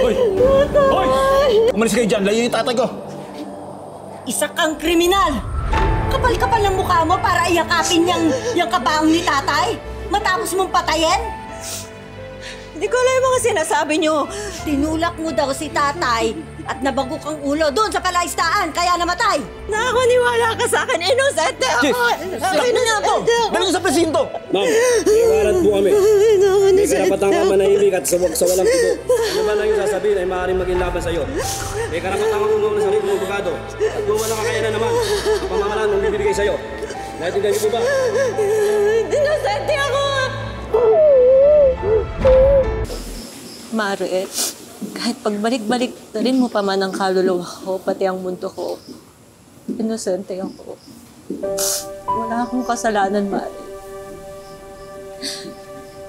Hoy! Hoy! Umalis kayo dyan, layo yung tatay ko! Isa kang kriminal! Kapal-kapal ng mukha mo para iyakapin yung kabaong ni tatay? Matapos mong patayin? Hindi ko alam yung mga sinasabi niyo. Tinulak mo daw si tatay at nabagok ang ulo doon sa palaisdaan, kaya namatay. Nakakaniwala ka sa akin, inosente ako! Takbo niya ako! Dali ko sa presinto! Ma'am, may warrant po kami. May karapatang ka manahimik at sa walang tigo. Ano man ang iyong sasabihin ay maaaring maging laban sa iyo. May karapatang ka kung sa sarili mong abogado. At kung walang kakayanan naman, ang pamahalaan mong bibigay sa iyo. Naintindihan niyo po ba? Inosente ako! Mare, kahit pagbalik-balik na rin mo pa man ang kaluluwa ko, pati ang mundo ko, inosente ako. Wala akong kasalanan, Mare.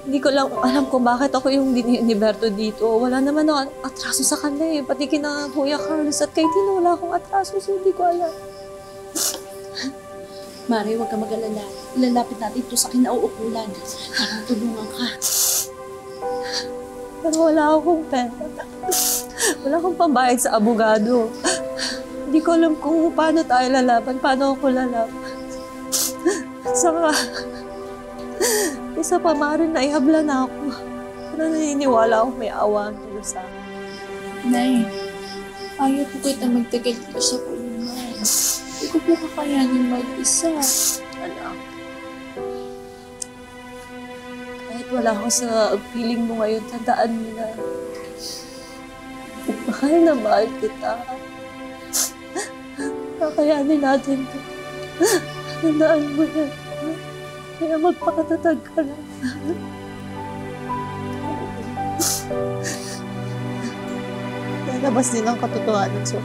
Hindi ko lang alam kung bakit ako yung ni Berto dito. Wala naman ako atraso sa kanya eh. Pati kina Kuya Carlos at kay Tino, wala akong atraso, so hindi ko alam. Mare, huwag ka mag-alala. Ilalapit natin ito sa kinauukulan para tulungan ka. Pero wala akong pera. Wala akong pambayad sa abogado. Hindi ko alam kung paano tayo lalaban, paano ako lalaban. Saka, isa pa maaaring naihabla na ako. Pero naniniwala ako may awa ang Diyos sa akin. Nay, ayaw po kita magtagal dito sa kulungan. Hindi ko po kakayanin mag-isa. Anak. Kahit wala ako sa feeling mo ngayon, tandaan mo na mahal na mahal kita. Kakayanin natin ito. Tandaan mo yan. Kaya magpakatatag ka lang. Lalabas din ang katotohanan sa